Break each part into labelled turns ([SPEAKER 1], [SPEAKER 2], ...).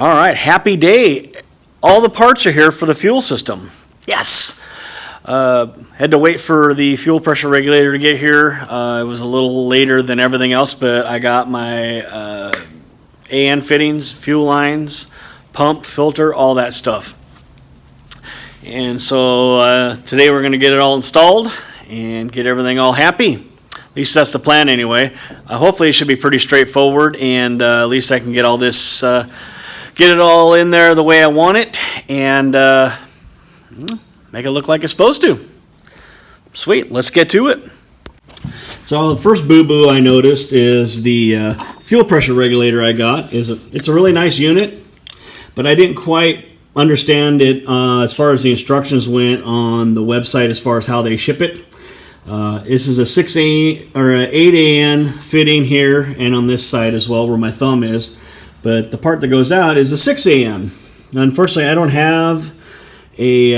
[SPEAKER 1] All right, happy day. All the parts are here for the fuel system. Yes. Had to wait for the fuel pressure regulator to get here. It was a little later than everything else, but I got my AN fittings, fuel lines, pump, filter, all that stuff. And so today we're going to get it all installed and get everything all happy. At least that's the plan anyway. Hopefully it should be pretty straightforward, and at least I can get all this, get it all in there the way I want it, and make it look like it's supposed to. Sweet, let's get to it. So the first boo-boo I noticed is the fuel pressure regulator I got. It's a really nice unit, but I didn't quite understand it as far as the instructions went on the website as far as how they ship it. This is a 6A or an 8AN fitting here and on this side as well where my thumb is, but the part that goes out is a 6AN. Now, unfortunately, I don't have a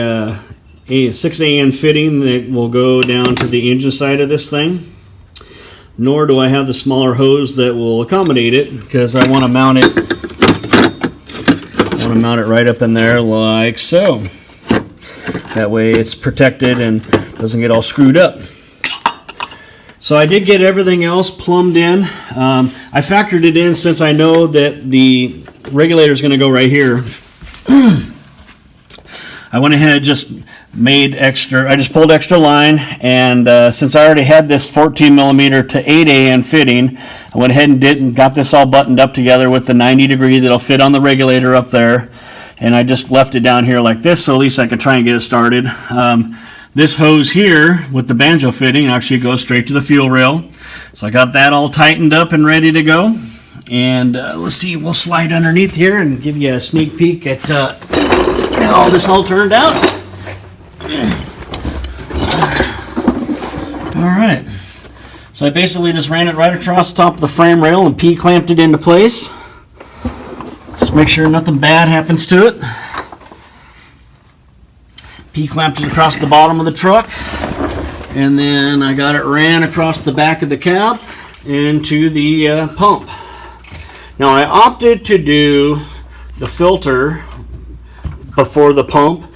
[SPEAKER 1] 6AN fitting that will go down to the engine side of this thing, nor do I have the smaller hose that will accommodate it, because I want to mount it right up in there like so. That way it's protected and doesn't get all screwed up. So I did get everything else plumbed in. I factored it in since I know that the regulator is going to go right here. I went ahead and just pulled extra line, and since I already had this 14 millimeter to 8AN fitting, I went ahead and got this all buttoned up together with the 90 degree that'll fit on the regulator up there, and I just left it down here like this, so at least I could try and get it started. This hose here with the banjo fitting actually goes straight to the fuel rail, so I got that all tightened up and ready to go. And let's see, we'll slide underneath here and give you a sneak peek at how this all turned out. Alright, so I basically just ran it right across the top of the frame rail and P-clamped it into place. Just make sure nothing bad happens to it. P-clamped it across the bottom of the truck, and then I got it ran across the back of the cab into the pump. Now I opted to do the filter before the pump.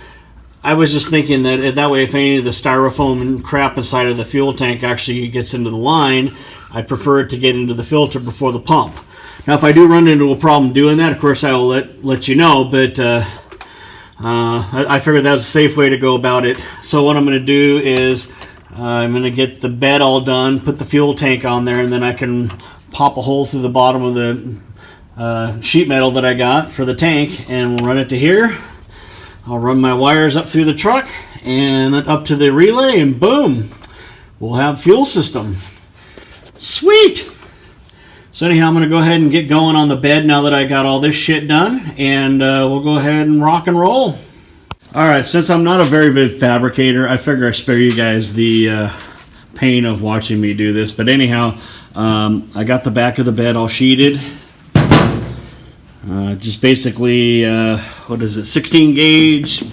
[SPEAKER 1] I was just thinking that way if any of the styrofoam and crap inside of the fuel tank actually gets into the line, I'd prefer it to get into the filter before the pump. Now if I do run into a problem doing that, of course I will let you know, but I figured that was a safe way to go about it. So what I'm going to do is I'm going to get the bed all done, put the fuel tank on there, and then I can pop a hole through the bottom of the sheet metal that I got for the tank, and we'll run it to here. I'll run my wires up through the truck and up to the relay, and boom, we'll have fuel system. Sweet! So anyhow, I'm going to go ahead and get going on the bed now that I got all this shit done, and we'll go ahead and rock and roll. Alright, since I'm not a very good fabricator, I figure I spare you guys the pain of watching me do this. But anyhow, I got the back of the bed all sheeted. Just basically, what is it, 16 gauge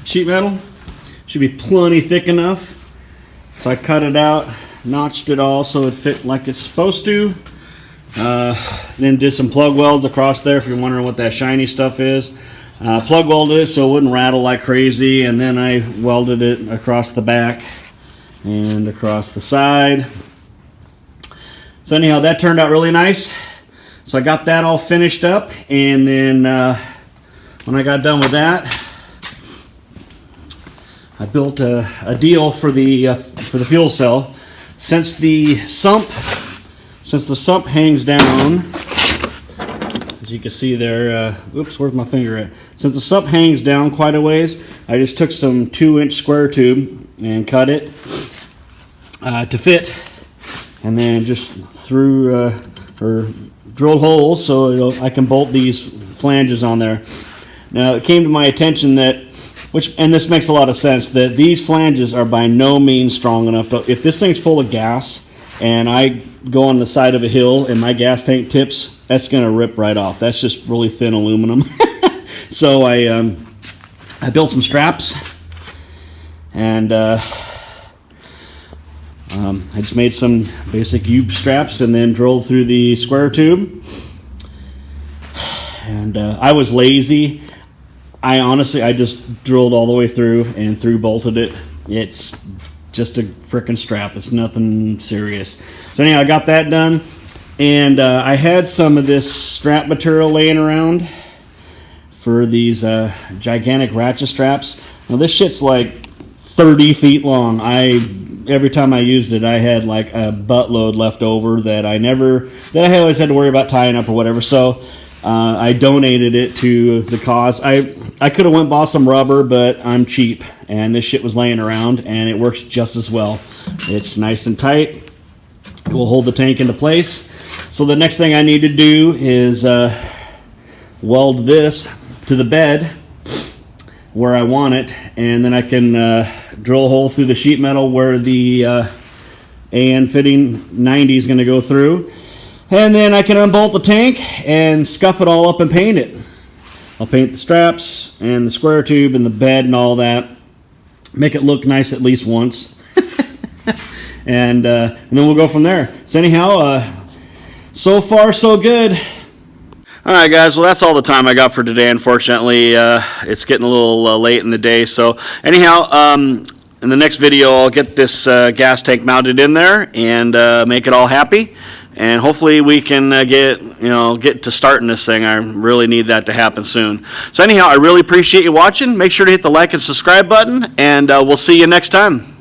[SPEAKER 1] sheet metal. Should be plenty thick enough. So I cut it out, notched it all so it fit like it's supposed to. Then did some plug welds across there if you're wondering what that shiny stuff is. Plug welded it so it wouldn't rattle like crazy, and then I welded it across the back and across the side. So anyhow, that turned out really nice. So I got that all finished up, and then when I got done with that, I built a deal for the fuel cell. Since the sump hangs down, as you can see there, oops, where's my finger at? Since the sump hangs down quite a ways, I just took some 2-inch square tube and cut it to fit, and then just threw or drilled holes so I can bolt these flanges on there. Now it came to my attention that, and this makes a lot of sense, that these flanges are by no means strong enough. If this thing's full of gas and I go on the side of a hill and my gas tank tips, that's going to rip right off. That's just really thin aluminum. So I built some straps, and I just made some basic U straps and then drilled through the square tube. And I was lazy. I just drilled all the way through and through bolted it. It's just a frickin' strap. It's nothing serious. So anyhow, I got that done. And I had some of this strap material laying around for these gigantic ratchet straps. Now this shit's like 30 feet long. Every time I used it, I had like a buttload left over that I always had to worry about tying up or whatever. So I donated it to the cause. I could have went bought some rubber, but I'm cheap, and this shit was laying around, and it works just as well. It's nice and tight. It will hold the tank into place. So the next thing I need to do is weld this to the bed where I want it, and then I can drill a hole through the sheet metal where the AN fitting 90 is going to go through. And then I can unbolt the tank and scuff it all up and paint it. I'll paint the straps and the square tube and the bed and all that. Make it look nice at least once. and then we'll go from there. So anyhow, so far so good. All right, guys. Well, that's all the time I got for today. Unfortunately, it's getting a little late in the day. So anyhow, in the next video, I'll get this gas tank mounted in there and make it all happy. And hopefully we can get to starting this thing. I really need that to happen soon. So anyhow, I really appreciate you watching. Make sure to hit the like and subscribe button, and we'll see you next time.